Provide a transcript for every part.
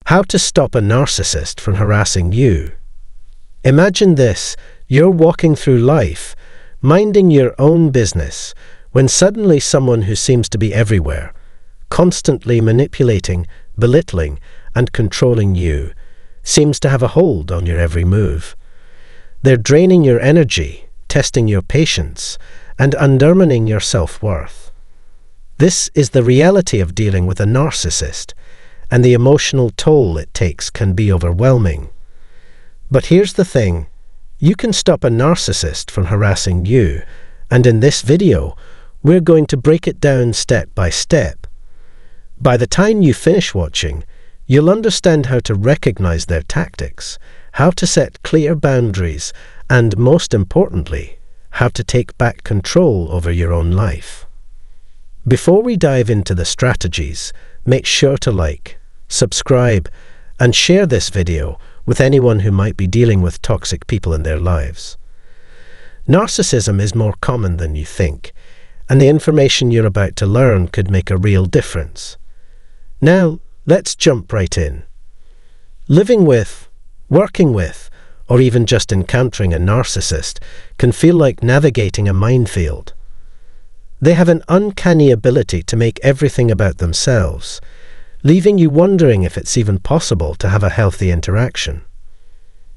How to stop a narcissist from harassing you. Imagine this: you're walking through life, minding your own business, when suddenly someone who seems to be everywhere, constantly manipulating, belittling, and controlling you, seems to have a hold on your every move. They're draining your energy, testing your patience, and undermining your self-worth. This is the reality of dealing with a narcissist, and the emotional toll it takes can be overwhelming. But here's the thing: you can stop a narcissist from harassing you, and in this video, we're going to break it down step by step. By the time you finish watching, you'll understand how to recognize their tactics, how to set clear boundaries, and most importantly, how to take back control over your own life. Before we dive into the strategies, make sure to like, subscribe, and share this video with anyone who might be dealing with toxic people in their lives. Narcissism is more common than you think, and the information you're about to learn could make a real difference. Now, let's jump right in. Living with, working with, or even just encountering a narcissist can feel like navigating a minefield. They have an uncanny ability to make everything about themselves, leaving you wondering if it's even possible to have a healthy interaction.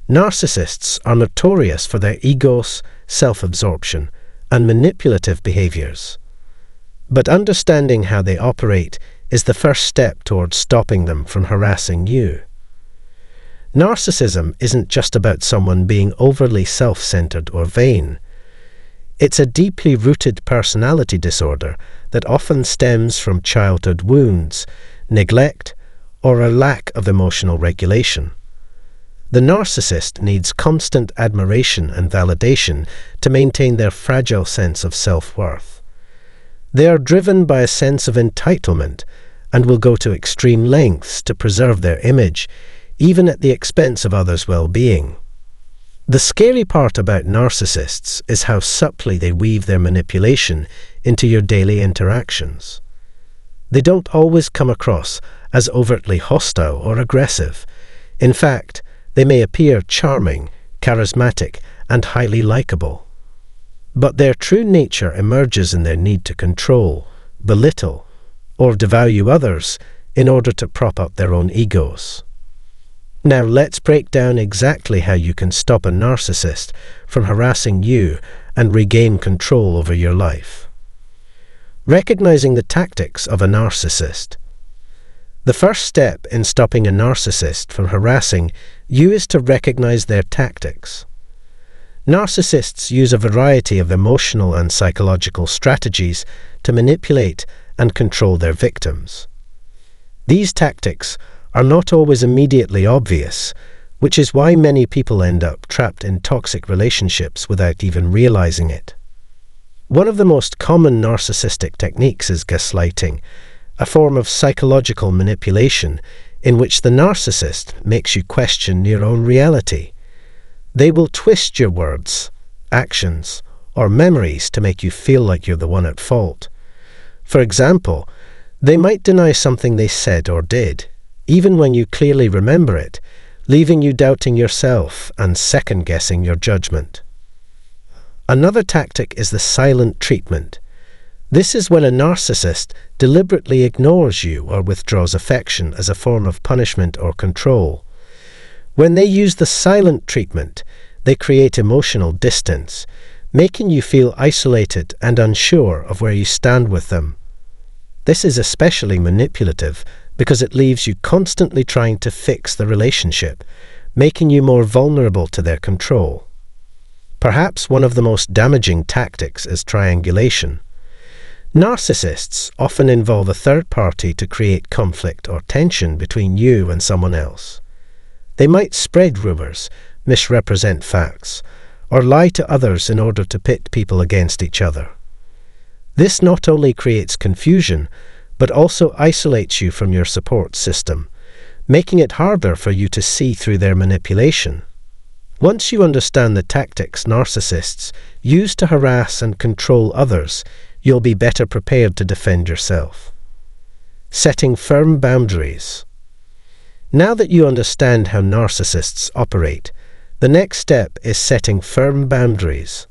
Narcissists are notorious for their egos, self-absorption, and manipulative behaviors. But understanding how they operate is the first step towards stopping them from harassing you. Narcissism isn't just about someone being overly self-centered or vain. It's a deeply rooted personality disorder that often stems from childhood wounds, neglect, or a lack of emotional regulation. The narcissist needs constant admiration and validation to maintain their fragile sense of self-worth. They are driven by a sense of entitlement and will go to extreme lengths to preserve their image, even at the expense of others' well-being. The scary part about narcissists is how subtly they weave their manipulation into your daily interactions. They don't always come across as overtly hostile or aggressive. In fact, they may appear charming, charismatic, and highly likable. But their true nature emerges in their need to control, belittle, or devalue others in order to prop up their own egos. Now let's break down exactly how you can stop a narcissist from harassing you and regain control over your life. Recognizing the tactics of a narcissist. The first step in stopping a narcissist from harassing you is to recognize their tactics. Narcissists use a variety of emotional and psychological strategies to manipulate and control their victims. These tactics are not always immediately obvious, which is why many people end up trapped in toxic relationships without even realizing it. One of the most common narcissistic techniques is gaslighting, a form of psychological manipulation in which the narcissist makes you question your own reality. They will twist your words, actions, or memories to make you feel like you're the one at fault. For example, they might deny something they said or did, even when you clearly remember it, leaving you doubting yourself and second-guessing your judgment. Another tactic is the silent treatment. This is when a narcissist deliberately ignores you or withdraws affection as a form of punishment or control. When they use the silent treatment, they create emotional distance, making you feel isolated and unsure of where you stand with them. This is especially manipulative because it leaves you constantly trying to fix the relationship, making you more vulnerable to their control. Perhaps one of the most damaging tactics is triangulation. Narcissists often involve a third party to create conflict or tension between you and someone else. They might spread rumors, misrepresent facts, or lie to others in order to pit people against each other. This not only creates confusion, but also isolates you from your support system, making it harder for you to see through their manipulation. Once you understand the tactics narcissists use to harass and control others, you'll be better prepared to defend yourself. Setting firm boundaries. Now that you understand how narcissists operate, the next step is setting firm boundaries.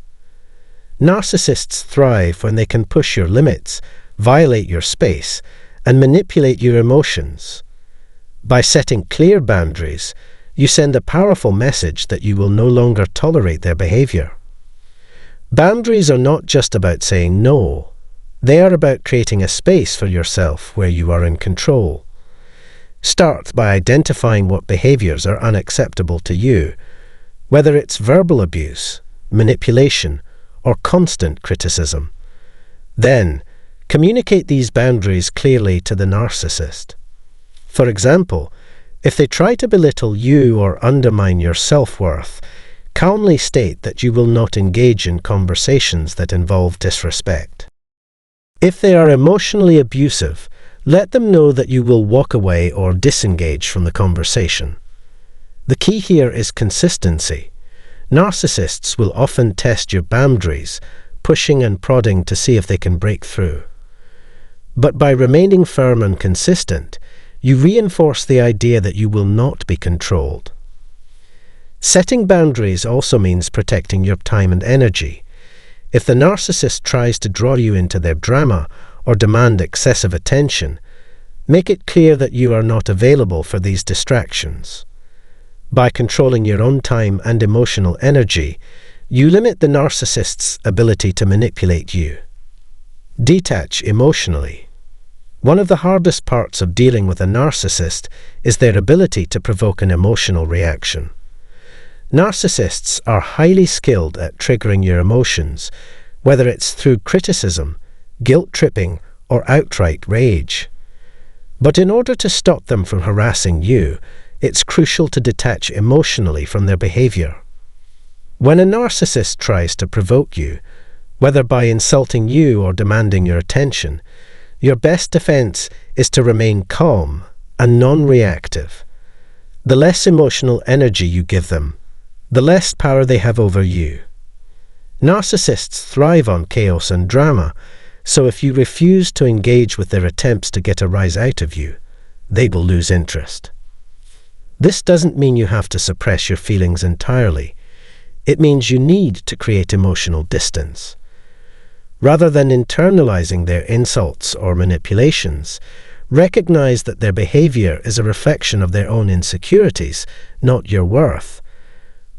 Narcissists thrive when they can push your limits, violate your space, and manipulate your emotions. By setting clear boundaries, you send a powerful message that you will no longer tolerate their behavior. Boundaries are not just about saying no. They are about creating a space for yourself where you are in control. Start by identifying what behaviors are unacceptable to you, whether it's verbal abuse, manipulation, or constant criticism. Then, communicate these boundaries clearly to the narcissist. For example, if they try to belittle you or undermine your self-worth, calmly state that you will not engage in conversations that involve disrespect. If they are emotionally abusive, let them know that you will walk away or disengage from the conversation. The key here is consistency. Narcissists will often test your boundaries, pushing and prodding to see if they can break through. But by remaining firm and consistent, you reinforce the idea that you will not be controlled. Setting boundaries also means protecting your time and energy. If the narcissist tries to draw you into their drama or demand excessive attention, make it clear that you are not available for these distractions. By controlling your own time and emotional energy, you limit the narcissist's ability to manipulate you. Detach emotionally. One of the hardest parts of dealing with a narcissist is their ability to provoke an emotional reaction. Narcissists are highly skilled at triggering your emotions, whether it's through criticism, guilt-tripping, or outright rage. But in order to stop them from harassing you, it's crucial to detach emotionally from their behavior. When a narcissist tries to provoke you, whether by insulting you or demanding your attention, your best defense is to remain calm and non-reactive. The less emotional energy you give them, the less power they have over you. Narcissists thrive on chaos and drama, so if you refuse to engage with their attempts to get a rise out of you, they will lose interest. This doesn't mean you have to suppress your feelings entirely. It means you need to create emotional distance. Rather than internalizing their insults or manipulations, recognize that their behavior is a reflection of their own insecurities, not your worth.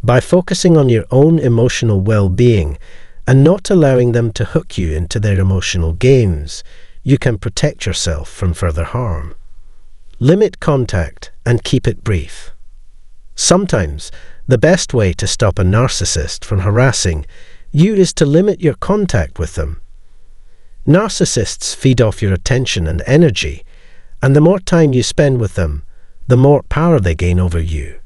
By focusing on your own emotional well-being and not allowing them to hook you into their emotional games, you can protect yourself from further harm. Limit contact and keep it brief. Sometimes, the best way to stop a narcissist from harassing you is to limit your contact with them. Narcissists feed off your attention and energy, and the more time you spend with them, the more power they gain over you.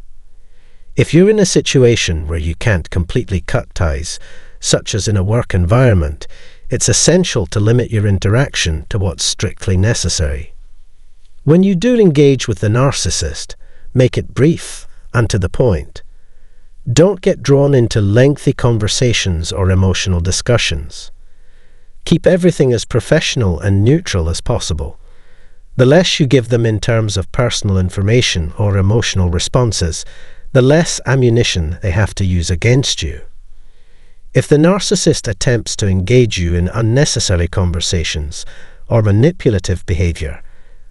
If you're in a situation where you can't completely cut ties, such as in a work environment, it's essential to limit your interaction to what's strictly necessary. When you do engage with the narcissist, make it brief and to the point. Don't get drawn into lengthy conversations or emotional discussions. Keep everything as professional and neutral as possible. The less you give them in terms of personal information or emotional responses, the less ammunition they have to use against you. If the narcissist attempts to engage you in unnecessary conversations or manipulative behavior,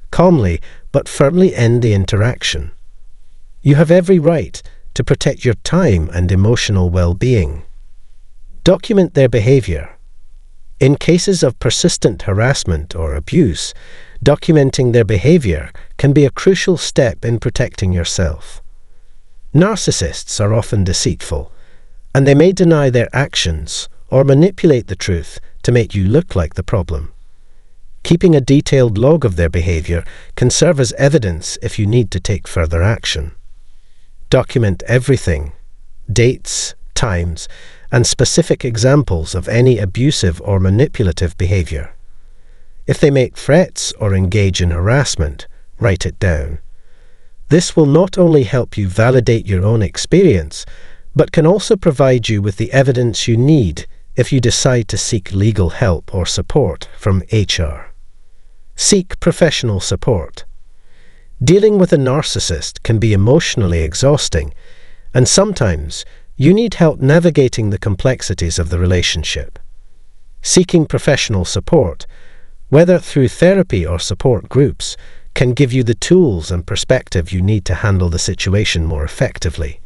calmly but firmly end the interaction. You have every right to protect your time and emotional well-being. Document their behavior. In cases of persistent harassment or abuse, documenting their behavior can be a crucial step in protecting yourself. Narcissists are often deceitful, and they may deny their actions or manipulate the truth to make you look like the problem. Keeping a detailed log of their behavior can serve as evidence if you need to take further action. Document everything: dates, times, and specific examples of any abusive or manipulative behavior. If they make threats or engage in harassment, write it down. This will not only help you validate your own experience, but can also provide you with the evidence you need if you decide to seek legal help or support from HR. Seek professional support. Dealing with a narcissist can be emotionally exhausting, and sometimes you need help navigating the complexities of the relationship. Seeking professional support, whether through therapy or support groups, can give you the tools and perspective you need to handle the situation more effectively.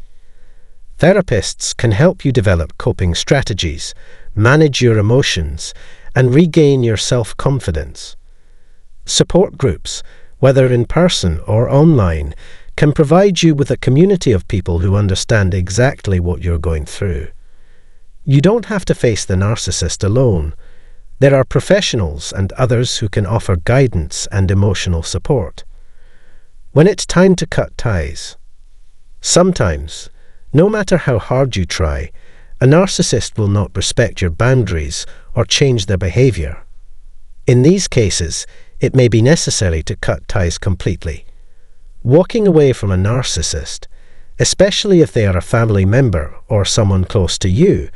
Therapists can help you develop coping strategies, manage your emotions, and regain your self-confidence. Support groups, whether in person or online, can provide you with a community of people who understand exactly what you're going through. You don't have to face the narcissist alone. There are professionals and others who can offer guidance and emotional support. When it's time to cut ties, sometimes, no matter how hard you try, a narcissist will not respect your boundaries or change their behavior. In these cases, it may be necessary to cut ties completely. Walking away from a narcissist, especially if they are a family member or someone close to you,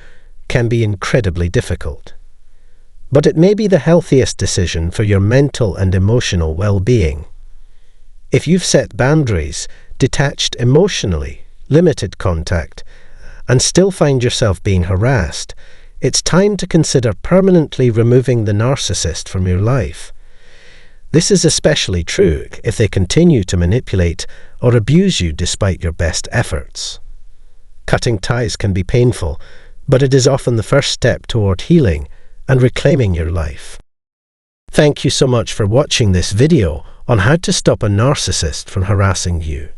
can be incredibly difficult. But it may be the healthiest decision for your mental and emotional well-being. If you've set boundaries, detached emotionally, limited contact, and still find yourself being harassed, it's time to consider permanently removing the narcissist from your life. This is especially true if they continue to manipulate or abuse you despite your best efforts. Cutting ties can be painful, but it is often the first step toward healing and reclaiming your life. Thank you so much for watching this video on how to stop a narcissist from harassing you.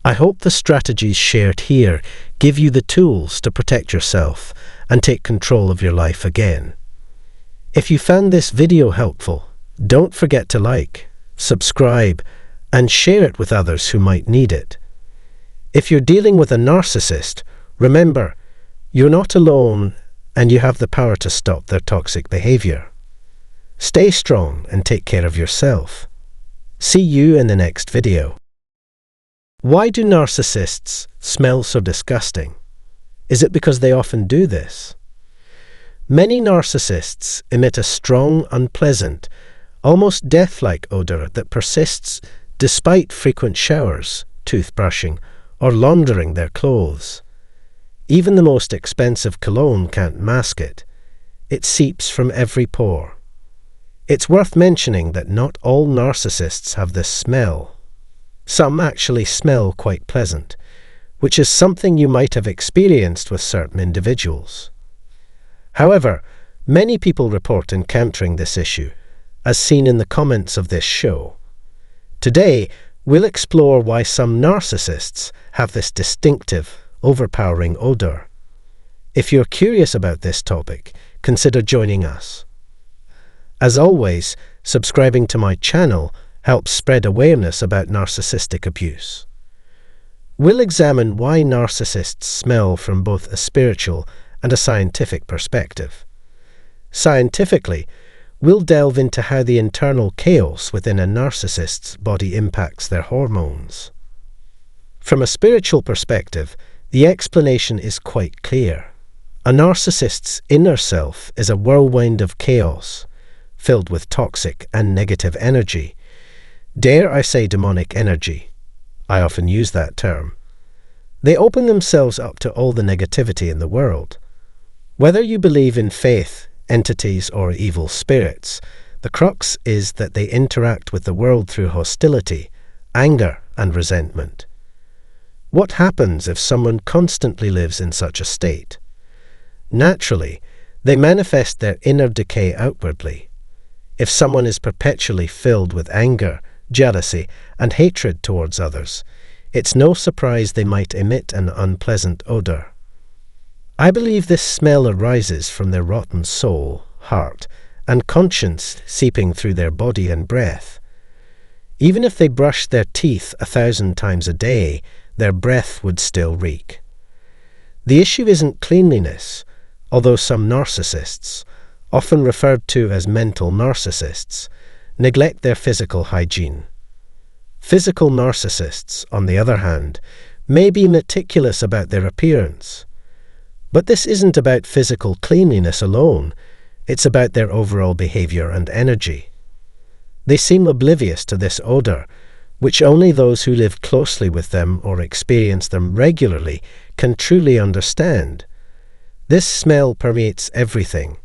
I hope the strategies shared here give you the tools to protect yourself and take control of your life again. If you found this video helpful, don't forget to like, subscribe, and share it with others who might need it. If you're dealing with a narcissist, remember, you're not alone and you have the power to stop their toxic behavior. Stay strong and take care of yourself. See you in the next video. Why do narcissists smell so disgusting? Is it because they often do this? Many narcissists emit a strong, unpleasant, almost death-like odor that persists despite frequent showers, toothbrushing, or laundering their clothes. Even the most expensive cologne can't mask it. It seeps from every pore. It's worth mentioning that not all narcissists have this smell. Some actually smell quite pleasant, which is something you might have experienced with certain individuals. However, many people report encountering this issue, as seen in the comments of this show. Today, we'll explore why some narcissists have this distinctive, overpowering odor. If you're curious about this topic, consider joining us. As always, subscribing to my channel helps spread awareness about narcissistic abuse. We'll examine why narcissists smell from both a spiritual and a scientific perspective. Scientifically, we'll delve into how the internal chaos within a narcissist's body impacts their hormones. From a spiritual perspective, the explanation is quite clear. A narcissist's inner self is a whirlwind of chaos, filled with toxic and negative energy. Dare I say demonic energy? I often use that term. They open themselves up to all the negativity in the world. Whether you believe in faith, entities, or evil spirits, the crux is that they interact with the world through hostility, anger, and resentment. What happens if someone constantly lives in such a state? Naturally, they manifest their inner decay outwardly. If someone is perpetually filled with anger, jealousy, and hatred towards others, it's no surprise they might emit an unpleasant odor. I believe this smell arises from their rotten soul, heart, and conscience seeping through their body and breath. Even if they brushed their teeth 1,000 times a day, their breath would still reek. The issue isn't cleanliness, although some narcissists, often referred to as mental narcissists, neglect their physical hygiene. Physical narcissists, on the other hand, may be meticulous about their appearance. But this isn't about physical cleanliness alone, it's about their overall behavior and energy. They seem oblivious to this odor, which only those who live closely with them or experience them regularly can truly understand. This smell permeates everything: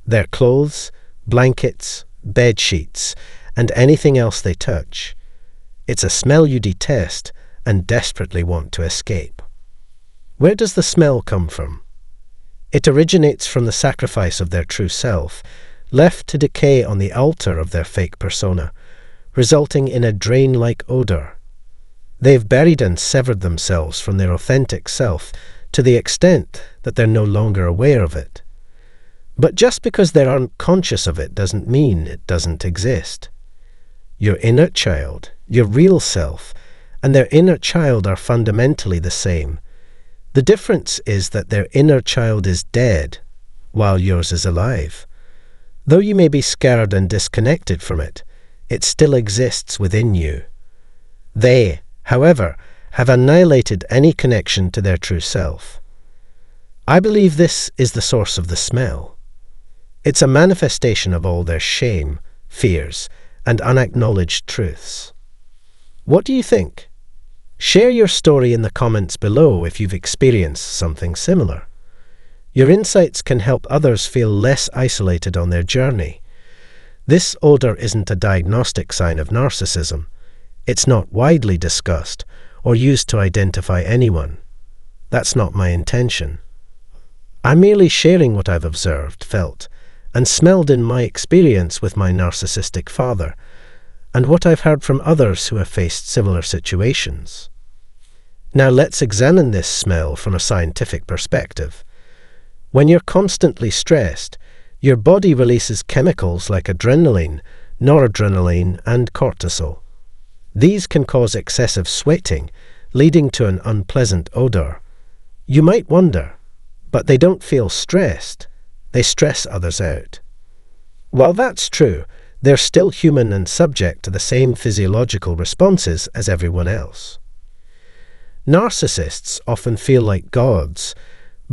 their clothes, blankets, bed sheets, and anything else they touch. It's a smell you detest and desperately want to escape. Where does the smell come from? It originates from the sacrifice of their true self, left to decay on the altar of their fake persona, resulting in a drain-like odor. They've buried and severed themselves from their authentic self to the extent that they're no longer aware of it. But just because they're unconscious of it doesn't mean it doesn't exist. Your inner child, your real self, and their inner child are fundamentally the same. The difference is that their inner child is dead, while yours is alive. Though you may be scared and disconnected from it, it still exists within you. They, however, have annihilated any connection to their true self. I believe this is the source of the smell. It's a manifestation of all their shame, fears, and unacknowledged truths. What do you think? Share your story in the comments below if you've experienced something similar. Your insights can help others feel less isolated on their journey. This odor isn't a diagnostic sign of narcissism. It's not widely discussed or used to identify anyone. That's not my intention. I'm merely sharing what I've observed, felt, and smelled in my experience with my narcissistic father, and what I've heard from others who have faced similar situations. Now let's examine this smell from a scientific perspective. When you're constantly stressed, your body releases chemicals like adrenaline, noradrenaline, and cortisol. These can cause excessive sweating, leading to an unpleasant odor. You might wonder, but they don't feel stressed. They stress others out. While that's true, they're still human and subject to the same physiological responses as everyone else. Narcissists often feel like gods,